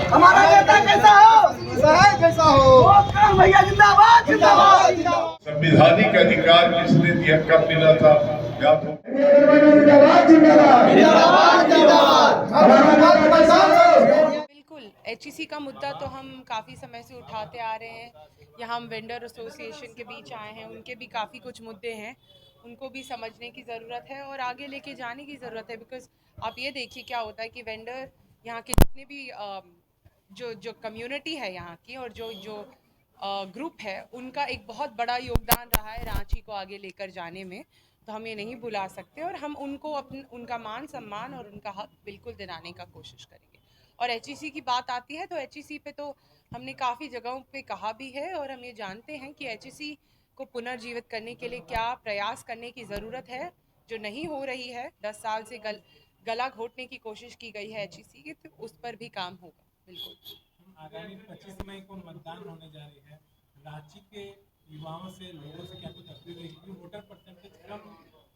हमारा नेता कैसा हो भैया, जिंदाबाद जिंदाबाद। संवैधानिक अधिकार किसने दिया, कब मिला था, याद हो? बिल्कुल, एचईसी का मुद्दा तो हम काफ़ी समय से उठाते आ रहे हैं। यहाँ हम वेंडर एसोसिएशन के बीच आए हैं, उनके भी काफ़ी कुछ मुद्दे हैं, उनको भी समझने की ज़रूरत है और आगे लेके जाने की ज़रूरत है। बिकॉज़ आप ये देखिए क्या होता है कि वेंडर यहाँ के जितने भी जो कम्युनिटी है यहाँ की और जो ग्रुप है, उनका एक बहुत बड़ा योगदान रहा है रांची को आगे लेकर जाने में। तो हम ये नहीं भुला सकते और हम उनको उनका मान सम्मान और उनका हक बिल्कुल दिलाने का कोशिश करेंगे। और एचईसी की बात आती है तो एचईसी पे तो हमने काफ़ी जगहों पे कहा भी है और हम ये जानते हैं कि एचईसी को पुनर्जीवित करने के लिए क्या प्रयास करने की ज़रूरत है, जो नहीं हो रही है। 10 साल से गला घोटने की कोशिश की गई है एचईसी की, तो उस पर भी काम होगा। बिल्कुल आगामी 25 मई को मतदान होने जा रही है। रांची के युवाओं से, लोगों से क्या कुछ अपील रहेगी? वोटर परसेंटेज कम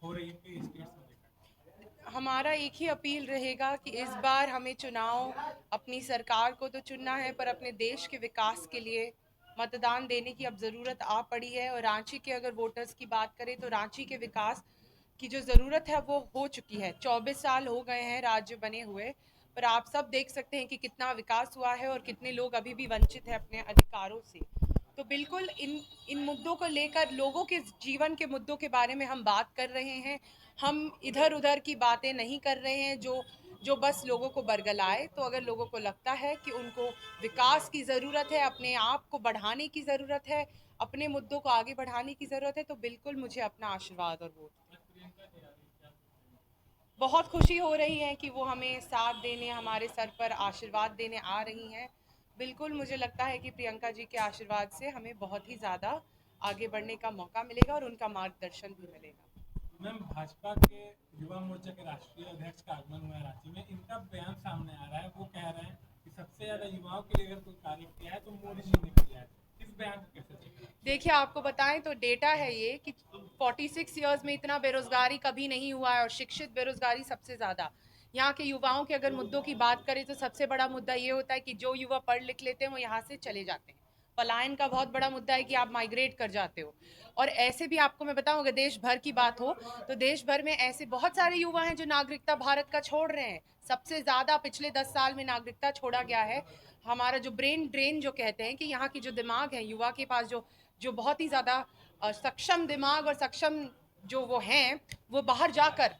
हो रही है कई स्टेट्स में देखा। हमारा एक ही अपील रहेगा कि इस बार हमें चुनाव अपनी सरकार को तो चुनना है, पर अपने देश के विकास के लिए मतदान देने की अब ज़रूरत आ पड़ी है। और रांची के अगर वोटर्स की बात करें तो रांची के विकास की जो ज़रूरत है वो हो चुकी है। 24 साल हो गए हैं राज्य बने हुए, पर आप सब देख सकते हैं कि कितना विकास हुआ है और कितने लोग अभी भी वंचित हैं अपने अधिकारों से। तो बिल्कुल इन मुद्दों को लेकर, लोगों के जीवन के मुद्दों के बारे में हम बात कर रहे हैं। हम इधर उधर की बातें नहीं कर रहे हैं जो बस लोगों को बरगलाए। तो अगर लोगों को लगता है कि उनको विकास की ज़रूरत है, अपने आप को बढ़ाने की ज़रूरत है, अपने मुद्दों को आगे बढ़ाने की ज़रूरत है, तो बिल्कुल मुझे अपना आशीर्वाद और वोट। बहुत खुशी हो रही है कि वो हमें साथ देने, हमारे सर पर आशीर्वाद देने आ रही हैं। बिल्कुल मुझे लगता है कि प्रियंका जी के आशीर्वाद से हमें बहुत ही ज़्यादा आगे बढ़ने का मौका मिलेगा और उनका मार्गदर्शन भी मिलेगा। मैम, भाजपा के युवा मोर्चा के राष्ट्रीय अध्यक्ष का आगमन हुआ है रांची में। इनका बयान सामने आ रहा है, वो कह रहे हैं कि सबसे ज्यादा युवाओं के लिए अगर कोई कार्य किया है तो मोदी जी ने किया है। इस बयान को कैसे देखते हैं? देखिए, आपको बताएं तो डेटा है ये कि 46 ईयर्स में इतना बेरोजगारी कभी नहीं हुआ है और शिक्षित बेरोजगारी सबसे ज़्यादा। यहाँ के युवाओं के अगर मुद्दों की बात करें तो सबसे बड़ा मुद्दा ये होता है कि जो युवा पढ़ लिख लेते हैं वो यहाँ से चले जाते हैं। पलायन का बहुत बड़ा मुद्दा है कि आप माइग्रेट कर जाते हो। और ऐसे भी आपको मैं बताऊं, अगर देश भर की बात हो तो देश भर में ऐसे बहुत सारे युवा हैं जो नागरिकता भारत का छोड़ रहे हैं। सबसे ज़्यादा पिछले 10 साल में नागरिकता छोड़ा गया है। हमारा जो ब्रेन ड्रेन जो कहते हैं कि यहाँ की जो दिमाग है, युवा के पास जो बहुत ही ज़्यादा सक्षम दिमाग और सक्षम जो वो हैं, वो बाहर जाकर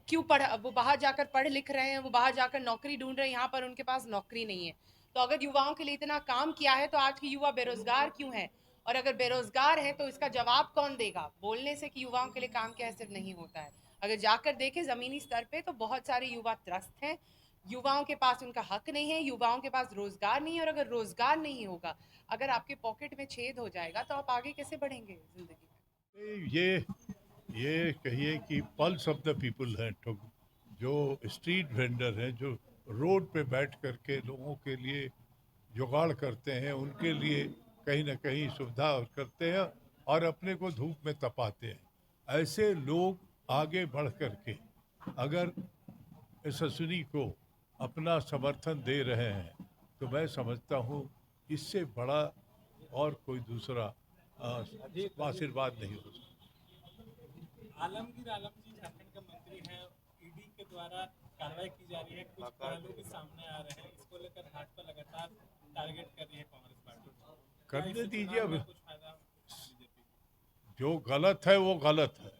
वो बाहर जाकर पढ़ लिख रहे हैं, वो बाहर जाकर नौकरी ढूंढ रहे हैं। यहाँ पर उनके पास नौकरी नहीं है। तो अगर युवाओं के लिए इतना काम किया है तो आज के युवा बेरोजगार क्यों हैं? और अगर बेरोजगार हैं तो इसका जवाब कौन देगा? बोलने से कि युवाओं के लिए काम किया है सिर्फ नहीं होता है। अगर जाकर देखें ज़मीनी स्तर पे तो बहुत सारे युवा त्रस्त हैं। युवाओं के पास उनका हक नहीं है, युवाओं के पास रोजगार नहीं है। और अगर रोजगार नहीं होगा, अगर आपके पॉकेट में छेद हो जाएगा, तो आप आगे कैसे बढ़ेंगे जिंदगी में? ये कहिए कि पल्स ऑफ द पीपल हैं, जो स्ट्रीट वेंडर हैं, जो रोड पे बैठ करके लोगों के लिए जुगाड़ करते हैं, उनके लिए कहीं ना कहीं सुविधा करते हैं और अपने को धूप में तपाते हैं। ऐसे लोग आगे बढ़ करके अगर यशस्विनी को अपना समर्थन दे रहे हैं तो मैं समझता हूँ इससे बड़ा और कोई दूसरा आशीर्वाद नहीं हो सकता। आलमगीर आलम जी झारखंड के मंत्री हैं, ईडी के द्वारा कार्रवाई की जा रही है, कुछ पहलू भी सामने आ रहे हैं। इसको लेकर भाजपा लगातार टारगेट कर रही है कांग्रेस पार्टी। करने दीजिए, अब कुछ फायदा बीजेपी? जो गलत है वो गलत है,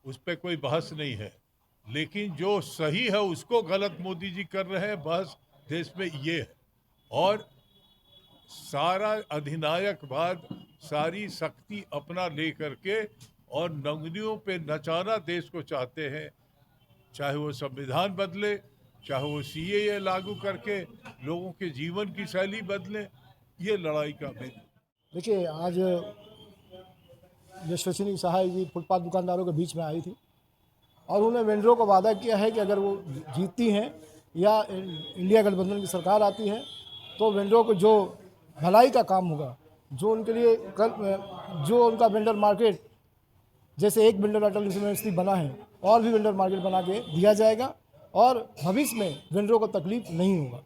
उस पर कोई बहस नहीं है। लेकिन जो सही है उसको गलत मोदी जी कर रहे हैं, बहस देश में ये है। और सारा अधिनायकवाद, सारी शक्ति अपना ले करके और नंगनियों पे नचाना देश को चाहते हैं। चाहे वो संविधान बदले, चाहे वो सीएए लागू करके लोगों के जीवन की शैली बदले, ये लड़ाई का मेन। देखिए, आज यशस्विनी सहाय जी फुटपाथ दुकानदारों के बीच में आई थी और उन्होंने वेंडरों को वादा किया है कि अगर वो जीतती हैं या इंडिया गठबंधन की सरकार आती है तो वेंडरों को जो भलाई का काम होगा, जो उनके लिए जो उनका वेंडर मार्केट, जैसे एक वेंडर अटल यूनिवर्सिटी बना है, और भी वेंडर मार्केट बना के दिया जाएगा और भविष्य में वेंडरों को तकलीफ नहीं होगा।